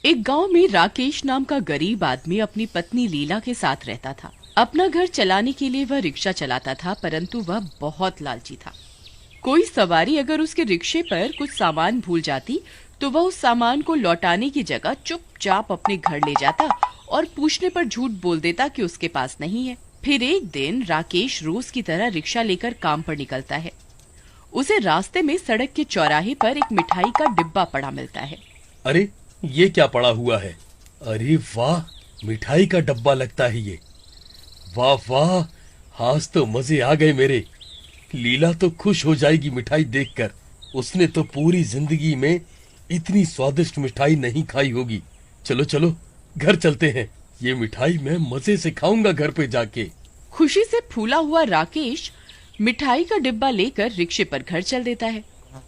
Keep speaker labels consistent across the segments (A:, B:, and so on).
A: एक गांव में राकेश नाम का गरीब आदमी अपनी पत्नी लीला के साथ रहता था। अपना घर चलाने के लिए वह रिक्शा चलाता था, परंतु वह बहुत लालची था। कोई सवारी अगर उसके रिक्शे पर कुछ सामान भूल जाती तो वह उस सामान को लौटाने की जगह चुपचाप अपने घर ले जाता और पूछने पर झूठ बोल देता कि उसके पास नहीं है। फिर एक दिन राकेश रोज की तरह रिक्शा लेकर काम पर निकलता है। उसे रास्ते में सड़क के चौराहे पर एक मिठाई का डिब्बा पड़ा मिलता है।
B: अरे ये क्या पड़ा हुआ है? अरे वाह, मिठाई का डब्बा लगता है ये। वाह वाह, आज तो मजे आ गए मेरे। लीला तो खुश हो जाएगी मिठाई देखकर। उसने तो पूरी जिंदगी में इतनी स्वादिष्ट मिठाई नहीं खाई होगी। चलो चलो घर चलते हैं, ये मिठाई मैं मजे से खाऊंगा घर पे जाके।
A: खुशी से फूला हुआ राकेश मिठाई का डिब्बा लेकर रिक्शे पर घर चल देता है।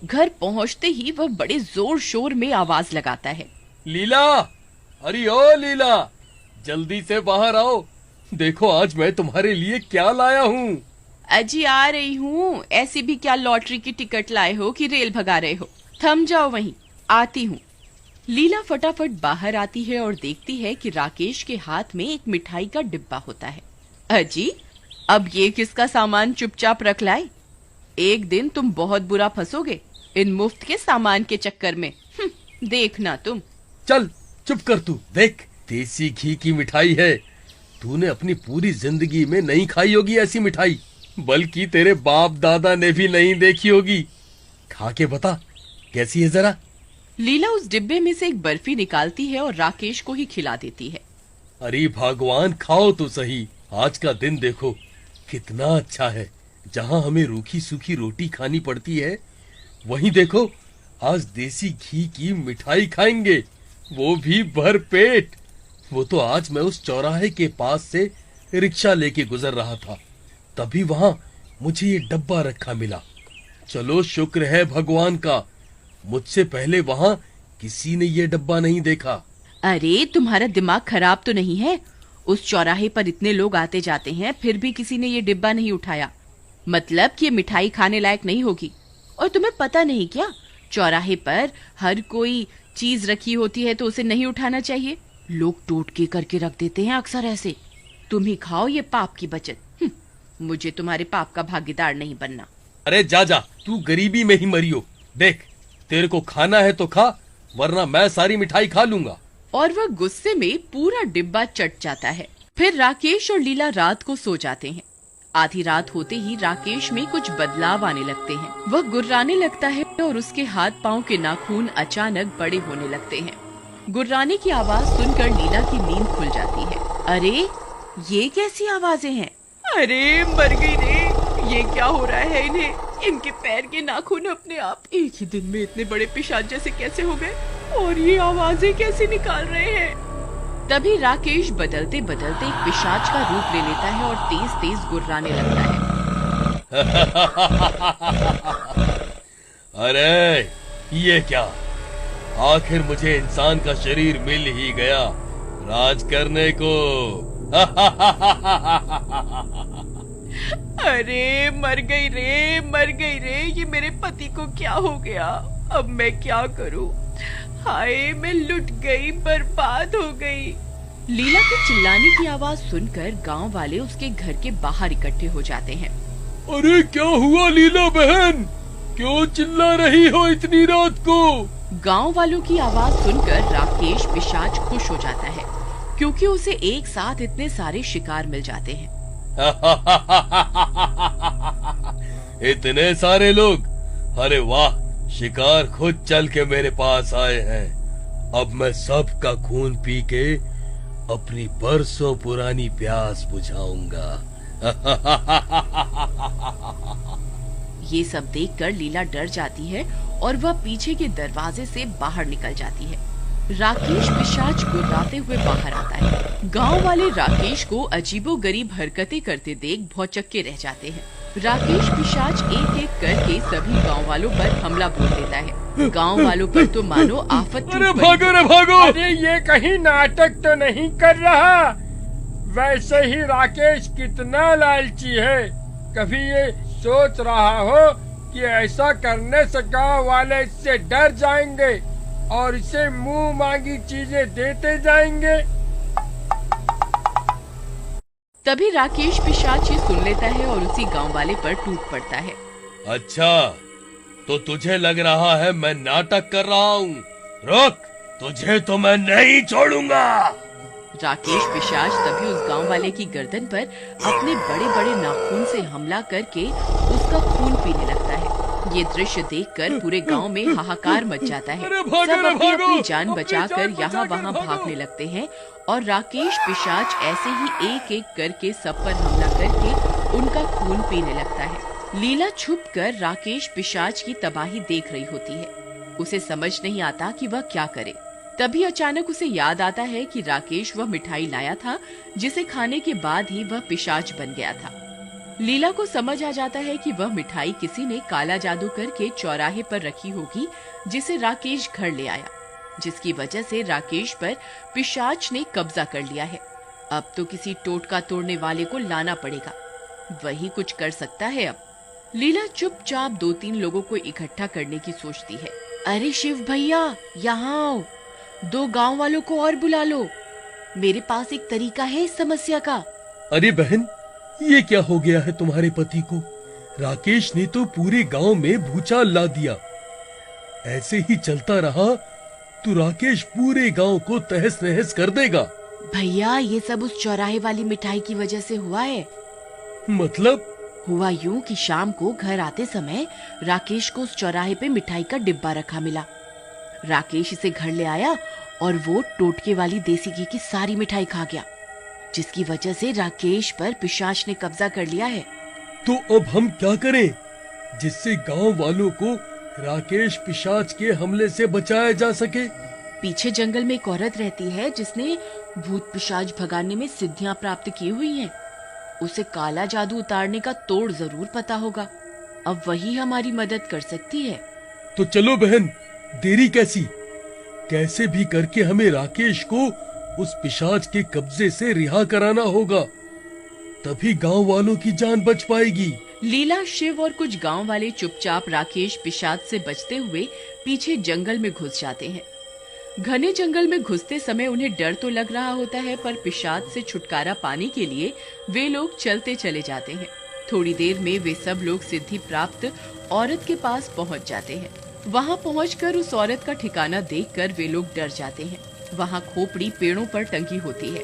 A: घर पहुंचते ही वह बड़े जोर शोर में आवाज लगाता है,
B: लीला, अरे ओ लीला, जल्दी से बाहर आओ। देखो आज मैं तुम्हारे लिए क्या लाया हूँ।
A: अजी आ रही हूँ। ऐसी भी क्या लॉटरी की टिकट लाए हो कि रेल भगा रहे हो? थम जाओ वहीं, आती हूँ। लीला फटाफट बाहर आती है और देखती है कि राकेश के हाथ में एक मिठाई का डिब्बा होता है। अजी, अब ये किसका सामान चुपचाप रख लाए? एक दिन तुम बहुत बुरा फंसोगे इन मुफ्त के सामान के चक्कर में। देखना तुम।
B: चल चुप कर तू। देख, देसी घी की मिठाई है। तूने अपनी पूरी जिंदगी में नहीं खाई होगी ऐसी मिठाई, बल्कि तेरे बाप दादा ने भी नहीं देखी होगी। खा के बता कैसी है जरा।
A: लीला उस डिब्बे में से एक बर्फी निकालती है और राकेश को ही खिला देती है।
B: अरे भगवान, खाओ तो सही। आज का दिन देखो कितना अच्छा है। जहाँ हमें रूखी सूखी रोटी खानी पड़ती है, वहीं देखो आज देसी घी की मिठाई खाएंगे, वो भी भर पेट। वो तो आज मैं उस चौराहे के पास से रिक्शा लेके गुजर रहा था, तभी वहां मुझे ये डब्बा रखा मिला। चलो शुक्र है भगवान का, मुझसे पहले वहां किसी ने ये डब्बा नहीं देखा।
A: अरे तुम्हारा दिमाग खराब तो नहीं है? उस चौराहे पर इतने लोग आते जाते हैं, फिर भी किसी ने ये डिब्बा नहीं उठाया। मतलब कि ये मिठाई खाने लायक नहीं होगी। और तुम्हें पता नहीं क्या, चौराहे पर हर कोई चीज रखी होती है तो उसे नहीं उठाना चाहिए। लोग टोटके करके रख देते हैं अक्सर ऐसे। तुम ही खाओ ये पाप की बचत। मुझे तुम्हारे पाप का भागीदार नहीं बनना।
B: अरे जा जा, तू गरीबी में ही मरियो। देख, तेरे को खाना है तो खा, वरना मैं सारी मिठाई खा लूंगा।
A: और वह गुस्से में पूरा डिब्बा चट जाता है। फिर राकेश और लीला रात को सो जाते हैं। आधी रात होते ही राकेश में कुछ बदलाव आने लगते हैं। वह गुर्राने लगता है और उसके हाथ पांव के नाखून अचानक बड़े होने लगते हैं। गुर्राने की आवाज सुनकर लीला की नींद खुल जाती है। अरे ये कैसी आवाजें हैं? अरे मर गई रे, ये क्या हो रहा है इन्हें? इनके पैर के नाखून अपने आप एक ही दिन में इतने बड़े पिशाच जैसे कैसे हो गए? और ये आवाजें कैसे निकाल रहे हैं? तभी राकेश बदलते बदलते एक पिशाच का रूप ले लेता है और तेज तेज गुर्राने लगता है।
B: अरे ये क्या, आखिर मुझे इंसान का शरीर मिल ही गया राज करने को।
A: अरे मर गई रे, मर गई रे, ये मेरे पति को क्या हो गया? अब मैं क्या करूं? हाय, मैं लुट गई, बर्बाद हो गई। लीला के चिल्लाने की आवाज सुनकर गांव वाले उसके घर के बाहर इकट्ठे हो जाते हैं।
B: अरे क्या हुआ लीला बहन, क्यों चिल्ला रही हो इतनी रात को?
A: गांव वालों की आवाज सुनकर राकेश पिशाच खुश हो जाता है, क्योंकि उसे एक साथ इतने सारे शिकार मिल जाते हैं।
B: इतने सारे लोग, अरे वाह, शिकार खुद चल के मेरे पास आए हैं। अब मैं सबका खून पी के अपनी बरसों पुरानी प्यास बुझाऊंगा।
A: ये सब देखकर लीला डर जाती है और वह पीछे के दरवाजे से बाहर निकल जाती है। राकेश पिशाच गुर्राते हुए बाहर आता है। गांव वाले राकेश को अजीबोगरीब हरकतें करते देख भौचक्के रह जाते हैं। राकेश पिशाच एक एक करके सभी गांव वालों पर हमला बोल देता है। गांव वालों पर तो मानो आफत।
B: अरे भागो रे भागो!
C: अरे ये कहीं नाटक तो नहीं कर रहा? वैसे ही राकेश कितना लालची है। कभी ये सोच रहा हो कि ऐसा करने से गांव वाले इससे डर जाएंगे, और इसे मुंह मांगी चीजें देते जाएंगे।
A: तभी राकेश पिशाच ये सुन लेता है और उसी गांव वाले पर टूट पड़ता है।
B: अच्छा, तो तुझे लग रहा है मैं नाटक कर रहा हूँ? रुक, तुझे तो मैं नहीं छोड़ूंगा।
A: राकेश पिशाच तभी उस गांव वाले की गर्दन पर अपने बड़े बड़े नाखून से हमला करके उसका खून पीने लगता है। ये दृश्य देखकर पूरे गांव में हाहाकार मच जाता है। सब अपनी जान बचाकर यहाँ वहाँ भागने लगते हैं और राकेश पिशाच ऐसे ही एक एक करके सब पर हमला करके उनका खून पीने लगता है। लीला छुपकर राकेश पिशाच की तबाही देख रही होती है। उसे समझ नहीं आता कि वह क्या करे। तभी अचानक उसे याद आता है कि राकेश वह मिठाई लाया था जिसे खाने के बाद ही वह पिशाच बन गया था। लीला को समझ आ जाता है कि वह मिठाई किसी ने काला जादू करके चौराहे पर रखी होगी जिसे राकेश घर ले आया, जिसकी वजह से राकेश पर पिशाच ने कब्जा कर लिया है। अब तो किसी टोटका तोड़ने वाले को लाना पड़ेगा, वही कुछ कर सकता है। अब लीला चुपचाप 2-3 लोगों को इकट्ठा करने की सोचती है। अरे शिव भैया, यहाँ आओ, 2 गांव वालों को और बुला लो, मेरे पास एक तरीका है इस समस्या का।
B: अरे बहन, ये क्या हो गया है तुम्हारे पति को? राकेश ने तो पूरे गांव में भूचाल ला दिया। ऐसे ही चलता रहा तो राकेश पूरे गांव को तहस नहस कर देगा।
A: भैया, ये सब उस चौराहे वाली मिठाई की वजह से हुआ है।
B: मतलब?
A: हुआ यूं कि शाम को घर आते समय राकेश को उस चौराहे पे मिठाई का डिब्बा रखा मिला। राकेश इसे घर ले आया और वो टोटके वाली देसी घी की सारी मिठाई खा गया, जिसकी वजह से राकेश पर पिशाच ने कब्जा कर लिया है।
B: तो अब हम क्या करें जिससे गांव वालों को राकेश पिशाच के हमले से बचाया जा सके?
A: पीछे जंगल में एक औरत रहती है जिसने भूत पिशाच भगाने में सिद्धियां प्राप्त की हुई हैं। उसे काला जादू उतारने का तोड़ जरूर पता होगा। अब वही हमारी मदद कर सकती है।
B: तो चलो बहन, देरी कैसे भी करके हमें राकेश को उस पिशाच के कब्जे से रिहा कराना होगा, तभी गांव वालों की जान बच पाएगी।
A: लीला, शिव और कुछ गांव वाले चुपचाप राकेश पिशाच से बचते हुए पीछे जंगल में घुस जाते हैं। घने जंगल में घुसते समय उन्हें डर तो लग रहा होता है, पर पिशाच से छुटकारा पाने के लिए वे लोग चलते चले जाते हैं। थोड़ी देर में वे सब लोग सिद्धि प्राप्त औरत के पास पहुंच जाते हैं। वहां पहुंचकर उस औरत का ठिकाना देखकर वे लोग डर जाते हैं। वहां खोपड़ी पेड़ों पर टंगी होती है।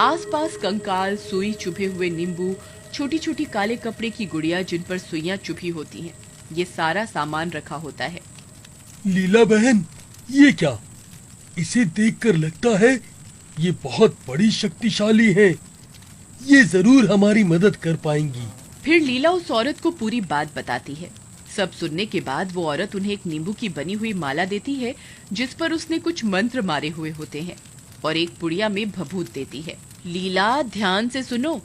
A: आसपास कंकाल, सुई चुभे हुए नींबू, छोटी छोटी काले कपड़े की गुड़िया जिन पर सुइयां चुभी होती हैं, ये सारा सामान रखा होता है।
B: लीला बहन, ये क्या? इसे देखकर लगता है ये बहुत बड़ी शक्तिशाली है। ये जरूर हमारी मदद कर पाएंगी।
A: फिर लीला उस औरत को पूरी बात बताती है। सब सुनने के बाद वो औरत उन्हें एक नींबू की बनी हुई माला देती है जिस पर उसने कुछ मंत्र मारे हुए होते हैं, और एक पुड़िया में भभूत देती है। लीला, ध्यान से सुनो,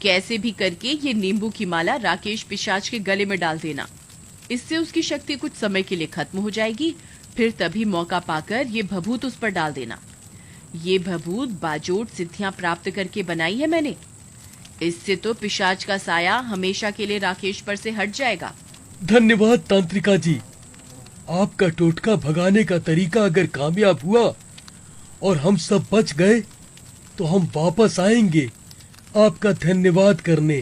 A: कैसे भी करके ये नींबू की माला राकेश पिशाच के गले में डाल देना। इससे उसकी शक्ति कुछ समय के लिए खत्म हो जाएगी। फिर तभी मौका पाकर ये भभूत उस पर डाल देना। ये भभूत बाजोट सिद्धियां प्राप्त करके बनाई है मैंने। इससे तो पिशाच का साया हमेशा के लिए राकेश पर से हट जाएगा।
B: धन्यवाद तांत्रिका जी। आपका टोटका भगाने का तरीका अगर कामयाब हुआ और हम सब बच गए तो हम वापस आएंगे आपका धन्यवाद करने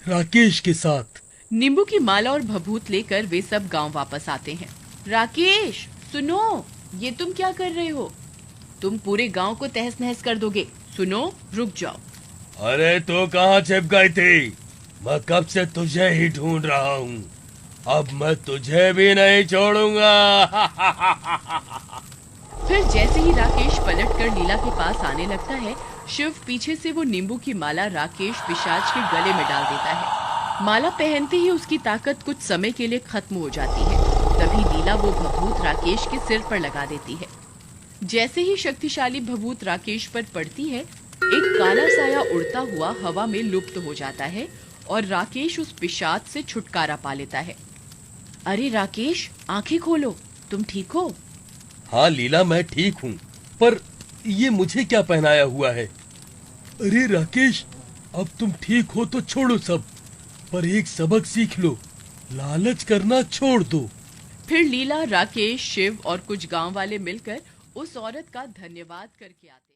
B: राकेश के साथ।
A: नींबू की माला और भभूत लेकर वे सब गांव वापस आते हैं। राकेश, सुनो, ये तुम क्या कर रहे हो? तुम पूरे गांव को तहस नहस कर दोगे। सुनो, रुक जाओ।
B: अरे तो कहाँ छिप गई थी? मैं कब से तुझे ही ढूंढ रहा हूँ। अब मैं तुझे भी नहीं छोड़ूंगा।
A: फिर जैसे ही राकेश पलटकर लीला के पास आने लगता है, शिव पीछे से वो नींबू की माला राकेश पिशाच के गले में डाल देता है। माला पहनते ही उसकी ताकत कुछ समय के लिए खत्म हो जाती है। तभी लीला वो भभूत राकेश के सिर पर लगा देती है। जैसे ही शक्तिशाली भभूत राकेश पर पड़ती है, एक काला साया उड़ता हुआ हवा में लुप्त हो जाता है और राकेश उस पिशाच से छुटकारा पा लेता है। अरे राकेश, आंखें खोलो, तुम ठीक हो?
B: हाँ लीला, मैं ठीक हूँ, पर ये मुझे क्या पहनाया हुआ है? अरे राकेश, अब तुम ठीक हो तो छोड़ो सब, पर एक सबक सीख लो, लालच करना छोड़ दो।
A: फिर लीला, राकेश, शिव और कुछ गांव वाले मिलकर उस औरत का धन्यवाद करके आते।